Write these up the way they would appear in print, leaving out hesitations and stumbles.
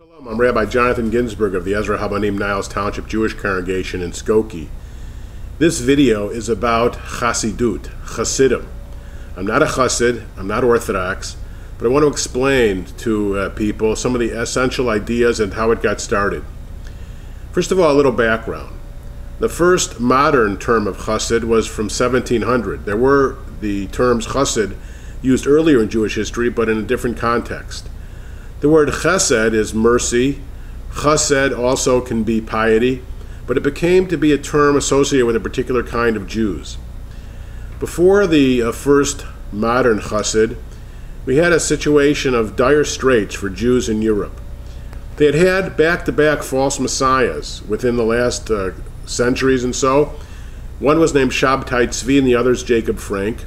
Shalom, I'm Rabbi Jonathan Ginsburg of the Ezra Habanim Niles Township Jewish Congregation in Skokie. This video is about Hasidut, Chasidim. I'm not a Hasid, I'm not Orthodox, but I want to explain to people some of the essential ideas and how it got started. First of all, a little background. The first modern term of Hasid was from 1700. There were the terms Hasid used earlier in Jewish history, but in a different context. The word chesed is mercy. Chesed also can be piety, but it became to be a term associated with a particular kind of Jews. Before the first modern chesed, we had a situation of dire straits for Jews in Europe. They had had back-to-back false messiahs within the last centuries and so. One was named Shabtai Tzvi and the other's Jacob Frank.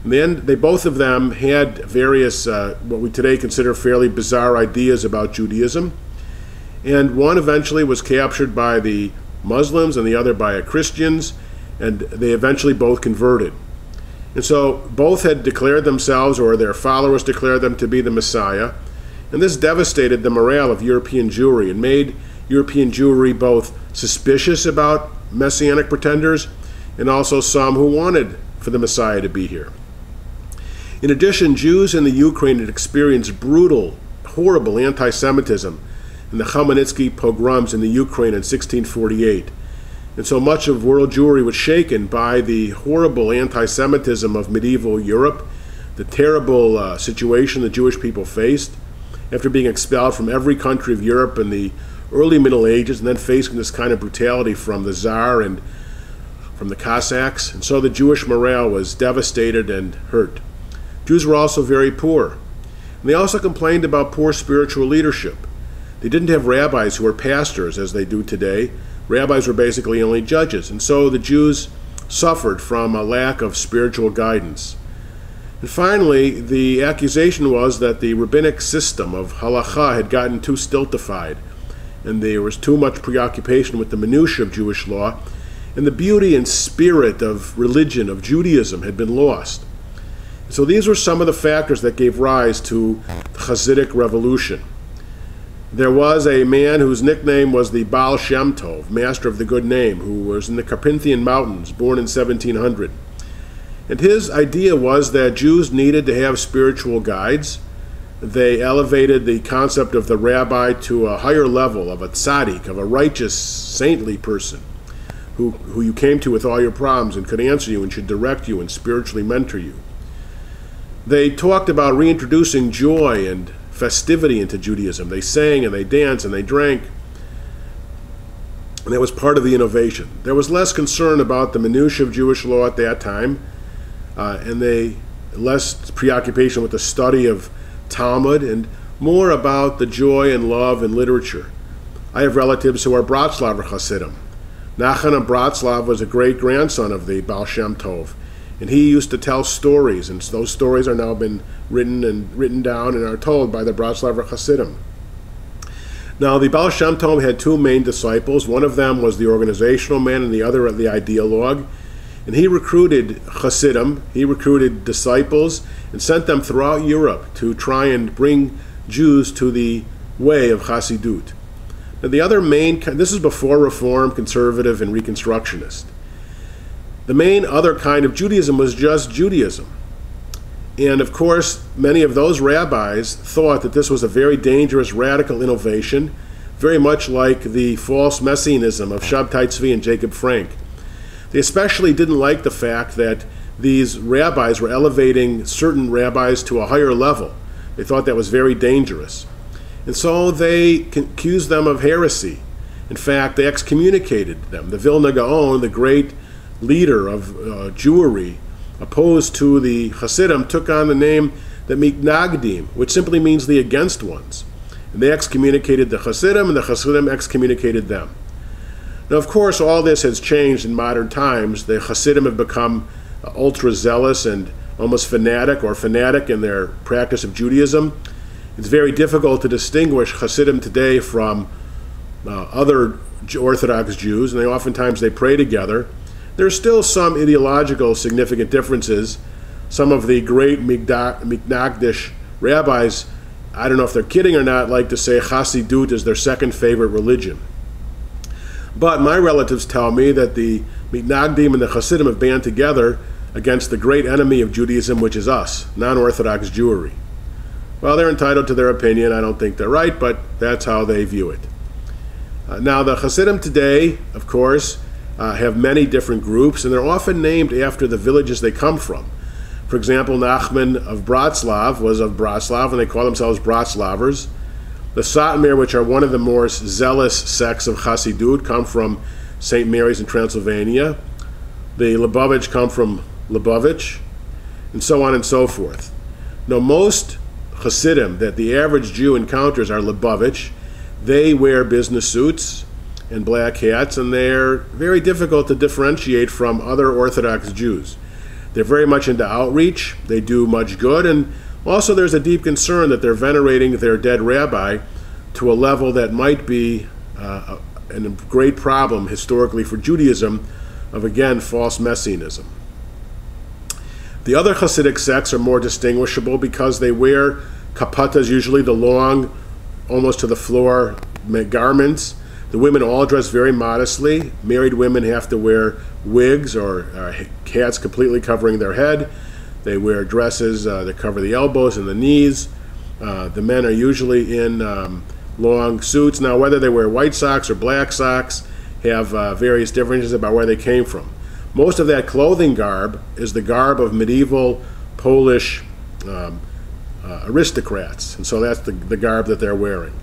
And then both of them had various, what we today consider fairly bizarre ideas about Judaism. And one eventually was captured by the Muslims and the other by Christians, and they eventually both converted. And so both had declared themselves, or their followers declared them to be the Messiah. And this devastated the morale of European Jewry and made European Jewry both suspicious about Messianic pretenders and also some who wanted for the Messiah to be here. In addition, Jews in the Ukraine had experienced brutal, horrible anti-Semitism in the Khmelnytsky pogroms in the Ukraine in 1648. And so much of world Jewry was shaken by the horrible anti-Semitism of medieval Europe, the terrible situation the Jewish people faced after being expelled from every country of Europe in the early Middle Ages and then facing this kind of brutality from the Tsar and from the Cossacks. And so the Jewish morale was devastated and hurt. Jews were also very poor. And they also complained about poor spiritual leadership. They didn't have rabbis who were pastors as they do today. Rabbis were basically only judges. And so the Jews suffered from a lack of spiritual guidance. And finally, the accusation was that the rabbinic system of halakha had gotten too stultified, and there was too much preoccupation with the minutiae of Jewish law, and the beauty and spirit of religion, of Judaism, had been lost. So these were some of the factors that gave rise to the Hasidic revolution. There was a man whose nickname was the Baal Shem Tov, Master of the Good Name, who was in the Carpathian Mountains, born in 1700. And his idea was that Jews needed to have spiritual guides. They elevated the concept of the rabbi to a higher level, of a tzaddik, of a righteous, saintly person who you came to with all your problems and could answer you and should direct you and spiritually mentor you. They talked about reintroducing joy and festivity into Judaism. They sang and they danced and they drank, and that was part of the innovation. There was less concern about the minutiae of Jewish law at that time, and less preoccupation with the study of Talmud, and more about the joy and love and literature. I have relatives who are Bratslaver Hasidim. Nachman of Bratslav was a great-grandson of the Baal Shem Tov, and he used to tell stories, and those stories are now been written down and are told by the Bratslaver Hasidim. Now, the Baal Shem Tov had two main disciples. One of them was the organizational man, and the other the ideologue. And he recruited Hasidim, he recruited disciples, and sent them throughout Europe to try and bring Jews to the way of Hasidut. Now, the other main, this is before Reform, Conservative, and Reconstructionist. The main other kind of Judaism was just Judaism. And of course, many of those rabbis thought that this was a very dangerous radical innovation, very much like the false messianism of Shabtai Tzvi and Jacob Frank. They especially didn't like the fact that these rabbis were elevating certain rabbis to a higher level. They thought that was very dangerous. And so they accused them of heresy. In fact, they excommunicated them. The Vilna Gaon, the great leader of Jewry, opposed to the Hasidim, took on the name the Mitnagdim, which simply means the against ones. And they excommunicated the Hasidim, and the Hasidim excommunicated them. Now, of course, all this has changed in modern times. The Hasidim have become ultra-zealous and almost fanatic in their practice of Judaism. It's very difficult to distinguish Hasidim today from other Orthodox Jews, and oftentimes they pray together. There are still some ideological significant differences. Some of the great Miknagdish rabbis I don't know if they're kidding or not, like to say Hasidut is their second favorite religion. But my relatives tell me that the Mitnagdim and the Hasidim have band together against the great enemy of Judaism, which is us, non-Orthodox Jewry. Well, they're entitled to their opinion. I don't think they're right, but that's how they view it. Now, the Hasidim today, of course, have many different groups, and they're often named after the villages they come from. For example, Nachman of Bratslav was of Bratslav, and they call themselves Bratslavers. The Satmar, which are one of the more zealous sects of Hasidut, come from St. Mary's in Transylvania. The Lubavitch come from Lubavitch, and so on and so forth. Now, most Hasidim that the average Jew encounters are Lubavitch. They wear business suits and black hats, and they're very difficult to differentiate from other Orthodox Jews. They're very much into outreach. They do much good, and also there's a deep concern that they're venerating their dead rabbi to a level that might be a great problem historically for Judaism of, again, false messianism. The other Hasidic sects are more distinguishable because they wear kapatas, usually the long, almost to the floor garments. The women all dress very modestly. Married women have to wear wigs or hats completely covering their head. They wear dresses that cover the elbows and the knees. The men are usually in long suits. Now, whether they wear white socks or black socks have various differences about where they came from. Most of that clothing garb is the garb of medieval Polish aristocrats, and so that's the garb that they're wearing.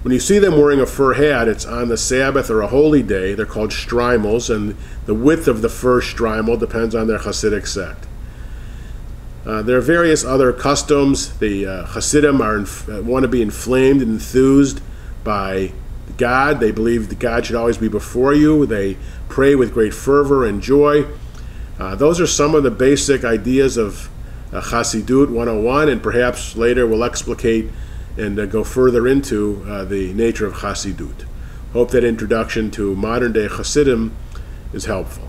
When you see them wearing a fur hat, it's on the Sabbath or a holy day. They're called shtreimels, and the width of the fur shtreimel depends on their Hasidic sect. There are various other customs. The Hasidim want to be inflamed and enthused by God. They believe that God should always be before you. They pray with great fervor and joy. Those are some of the basic ideas of Hasidut 101, and perhaps later we'll explicate and go further into the nature of Hasidut. Hope that introduction to modern-day Hasidim is helpful.